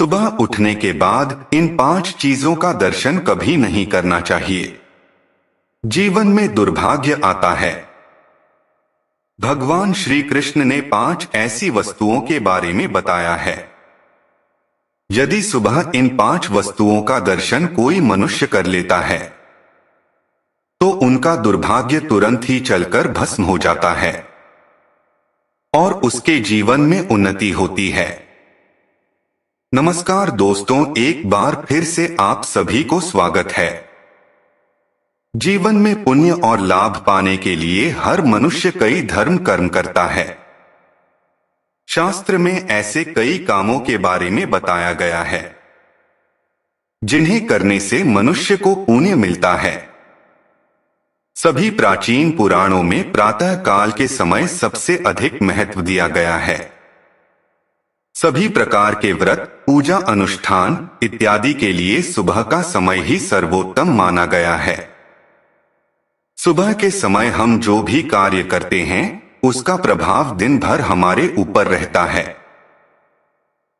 सुबह उठने के बाद इन 5 चीजों का दर्शन कभी नहीं करना चाहिए। जीवन में दुर्भाग्य आता है। भगवान श्री कृष्ण ने 5 ऐसी वस्तुओं के बारे में बताया है। यदि सुबह इन 5 वस्तुओं का दर्शन कोई मनुष्य कर लेता है तो उनका दुर्भाग्य तुरंत ही चलकर भस्म हो जाता है और उसके जीवन में उन्नति होती है। नमस्कार दोस्तों, एक बार फिर से आप सभी को स्वागत है। जीवन में पुण्य और लाभ पाने के लिए हर मनुष्य कई धर्म कर्म करता है। शास्त्र में ऐसे कई कामों के बारे में बताया गया है जिन्हें करने से मनुष्य को पुण्य मिलता है। सभी प्राचीन पुराणों में प्रातः काल के समय सबसे अधिक महत्व दिया गया है। सभी प्रकार के व्रत, पूजा, अनुष्ठान इत्यादि के लिए सुबह का समय ही सर्वोत्तम माना गया है। सुबह के समय हम जो भी कार्य करते हैं उसका प्रभाव दिन भर हमारे ऊपर रहता है।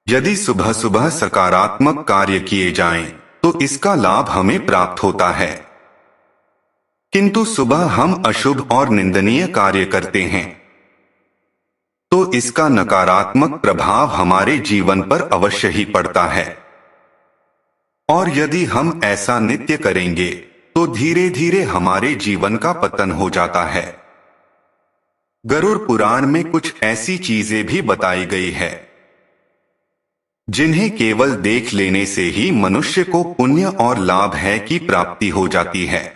यदि सुबह सुबह सकारात्मक कार्य किए जाएं, तो इसका लाभ हमें प्राप्त होता है। किंतु सुबह हम अशुभ और निंदनीय कार्य करते हैं तो इसका नकारात्मक प्रभाव हमारे जीवन पर अवश्य ही पड़ता है। और यदि हम ऐसा नित्य करेंगे तो धीरे धीरे हमारे जीवन का पतन हो जाता है। गरुड़ पुराण में कुछ ऐसी चीजें भी बताई गई है जिन्हें केवल देख लेने से ही मनुष्य को पुण्य और लाभ है की प्राप्ति हो जाती है।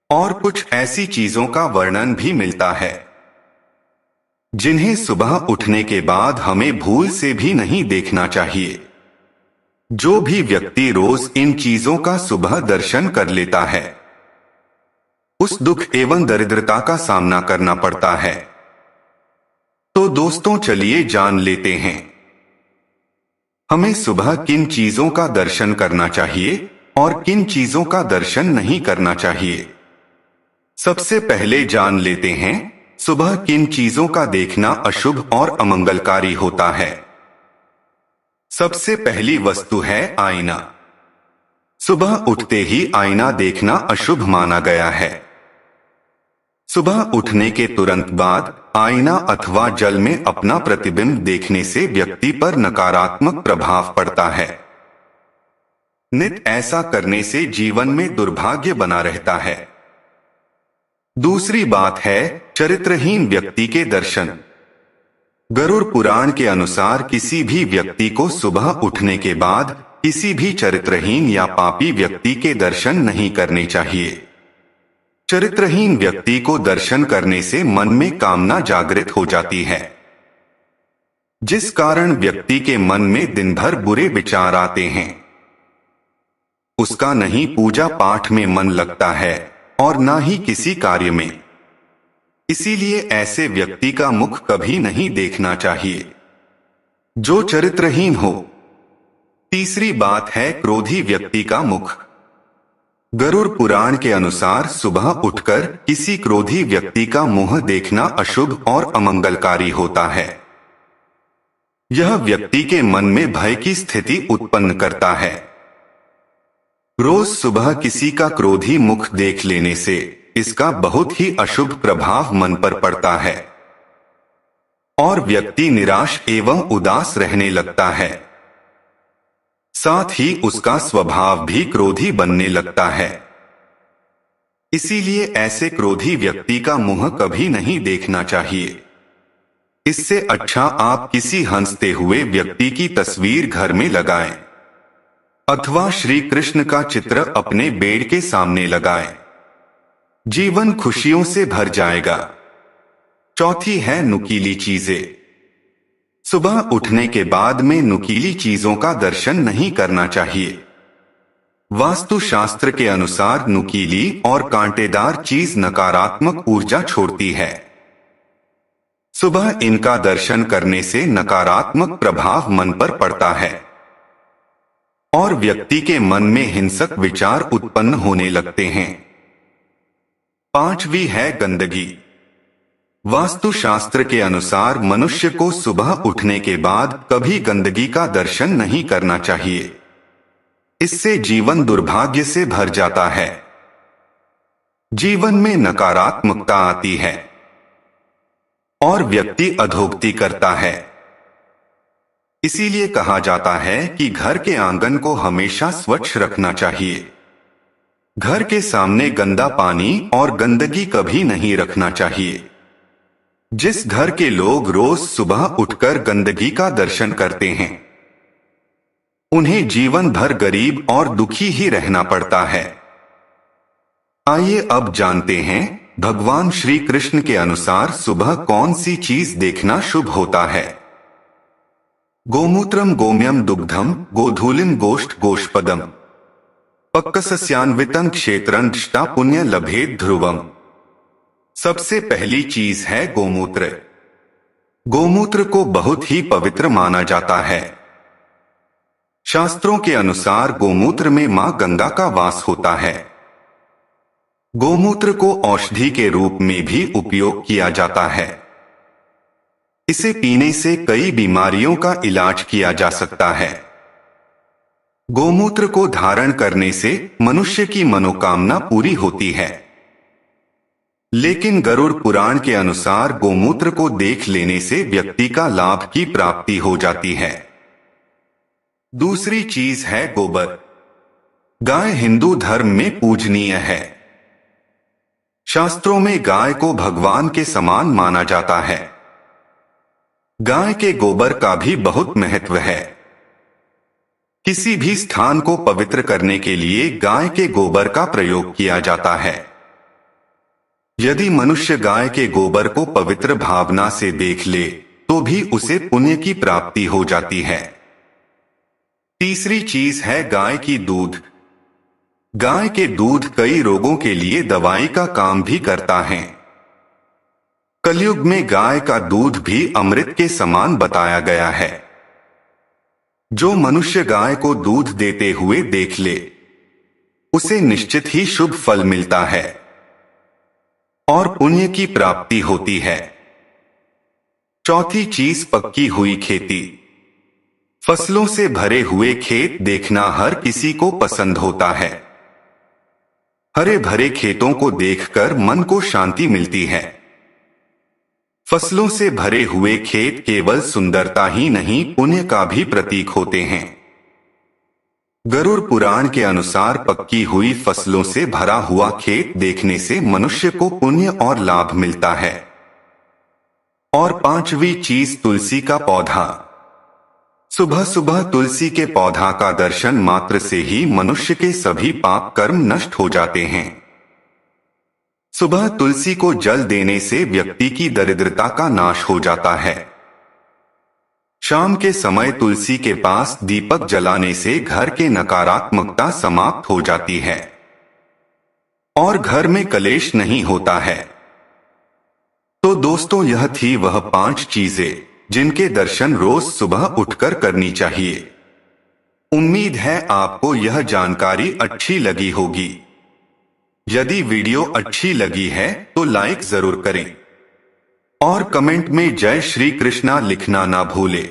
और कुछ ऐसी चीजों का वर्णन भी मिलता है जिन्हें सुबह उठने के बाद हमें भूल से भी नहीं देखना चाहिए। जो भी व्यक्ति रोज इन चीजों का सुबह दर्शन कर लेता है उस दुख एवं दरिद्रता का सामना करना पड़ता है। तो दोस्तों चलिए जान लेते हैं हमें सुबह किन चीजों का दर्शन करना चाहिए और किन चीजों का दर्शन नहीं करना चाहिए। सबसे पहले जान लेते हैं सुबह किन चीजों का देखना अशुभ और अमंगलकारी होता है। सबसे पहली वस्तु है आईना। सुबह उठते ही आईना देखना अशुभ माना गया है। सुबह उठने के तुरंत बाद आईना अथवा जल में अपना प्रतिबिंब देखने से व्यक्ति पर नकारात्मक प्रभाव पड़ता है। नित ऐसा करने से जीवन में दुर्भाग्य बना रहता है। दूसरी बात है चरित्रहीन व्यक्ति के दर्शन। गरुड़ पुराण के अनुसार किसी भी व्यक्ति को सुबह उठने के बाद किसी भी चरित्रहीन या पापी व्यक्ति के दर्शन नहीं करने चाहिए। चरित्रहीन व्यक्ति को दर्शन करने से मन में कामना जागृत हो जाती है, जिस कारण व्यक्ति के मन में दिन भर बुरे विचार आते हैं। उसका नहीं पूजा पाठ में मन लगता है और ना ही किसी कार्य में। इसीलिए ऐसे व्यक्ति का मुख कभी नहीं देखना चाहिए जो चरित्रहीन हो। तीसरी बात है क्रोधी व्यक्ति का मुख। गरुड़ पुराण के अनुसार सुबह उठकर किसी क्रोधी व्यक्ति का मुंह देखना अशुभ और अमंगलकारी होता है। यह व्यक्ति के मन में भय की स्थिति उत्पन्न करता है। रोज सुबह किसी का क्रोधी मुख देख लेने से इसका बहुत ही अशुभ प्रभाव मन पर पड़ता है और व्यक्ति निराश एवं उदास रहने लगता है। साथ ही उसका स्वभाव भी क्रोधी बनने लगता है। इसीलिए ऐसे क्रोधी व्यक्ति का मुंह कभी नहीं देखना चाहिए। इससे अच्छा आप किसी हंसते हुए व्यक्ति की तस्वीर घर में लगाएं अथवा श्री कृष्ण का चित्र अपने बेड के सामने लगाएं। जीवन खुशियों से भर जाएगा। चौथी है नुकीली चीजें। सुबह उठने के बाद में नुकीली चीजों का दर्शन नहीं करना चाहिए। वास्तु शास्त्र के अनुसार नुकीली और कांटेदार चीज नकारात्मक ऊर्जा छोड़ती है। सुबह इनका दर्शन करने से नकारात्मक प्रभाव मन पर पड़ता है और व्यक्ति के मन में हिंसक विचार उत्पन्न होने लगते हैं। पांचवी है गंदगी। वास्तुशास्त्र के अनुसार मनुष्य को सुबह उठने के बाद कभी गंदगी का दर्शन नहीं करना चाहिए। इससे जीवन दुर्भाग्य से भर जाता है। जीवन में नकारात्मकता आती है और व्यक्ति अधोगति करता है। इसीलिए कहा जाता है कि घर के आंगन को हमेशा स्वच्छ रखना चाहिए। घर के सामने गंदा पानी और गंदगी कभी नहीं रखना चाहिए। जिस घर के लोग रोज सुबह उठकर गंदगी का दर्शन करते हैं, उन्हें जीवन भर गरीब और दुखी ही रहना पड़ता है। आइए अब जानते हैं भगवान श्री कृष्ण के अनुसार सुबह कौन सी चीज देखना शुभ होता है। गोमूत्रम गोम्यम दुग्धम गोधूलिम गोष्ठ गोष्पदम पक्कसस्यान्वितं क्षेत्रं दृष्टा पुण्य लभेत ध्रुवम। सबसे पहली चीज है गोमूत्र। गोमूत्र को बहुत ही पवित्र माना जाता है। शास्त्रों के अनुसार गोमूत्र में मां गंगा का वास होता है। गोमूत्र को औषधि के रूप में भी उपयोग किया जाता है। इसे पीने से कई बीमारियों का इलाज किया जा सकता है। गोमूत्र को धारण करने से मनुष्य की मनोकामना पूरी होती है। लेकिन गरुड़ पुराण के अनुसार गोमूत्र को देख लेने से व्यक्ति का लाभ की प्राप्ति हो जाती है। दूसरी चीज है गोबर। गाय हिंदू धर्म में पूजनीय है। शास्त्रों में गाय को भगवान के समान माना जाता है। गाय के गोबर का भी बहुत महत्व है। किसी भी स्थान को पवित्र करने के लिए गाय के गोबर का प्रयोग किया जाता है। यदि मनुष्य गाय के गोबर को पवित्र भावना से देख ले तो भी उसे पुण्य की प्राप्ति हो जाती है। तीसरी चीज है गाय की दूध। गाय के दूध कई रोगों के लिए दवाई का काम भी करता है। कलयुग में गाय का दूध भी अमृत के समान बताया गया है। जो मनुष्य गाय को दूध देते हुए देख ले, उसे निश्चित ही शुभ फल मिलता है और पुण्य की प्राप्ति होती है। चौथी चीज पक्की हुई खेती। फसलों से भरे हुए खेत देखना हर किसी को पसंद होता है। हरे भरे खेतों को देखकर मन को शांति मिलती है। फसलों से भरे हुए खेत केवल सुंदरता ही नहीं, पुण्य का भी प्रतीक होते हैं। गरुड़ पुराण के अनुसार पक्की हुई फसलों से भरा हुआ खेत देखने से मनुष्य को पुण्य और लाभ मिलता है। और पांचवी चीज तुलसी का पौधा। सुबह सुबह तुलसी के पौधा का दर्शन मात्र से ही मनुष्य के सभी पाप कर्म नष्ट हो जाते हैं। सुबह तुलसी को जल देने से व्यक्ति की दरिद्रता का नाश हो जाता है। शाम के समय तुलसी के पास दीपक जलाने से घर के नकारात्मकता समाप्त हो जाती है और घर में कलेश नहीं होता है। तो दोस्तों, यह थी वह 5 चीजें जिनके दर्शन रोज सुबह उठकर करनी चाहिए। उम्मीद है आपको यह जानकारी अच्छी लगी होगी। यदि वीडियो अच्छी लगी है तो लाइक जरूर करें और कमेंट में जय श्री कृष्णा लिखना ना भूलें।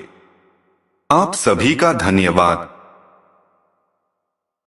आप सभी का धन्यवाद।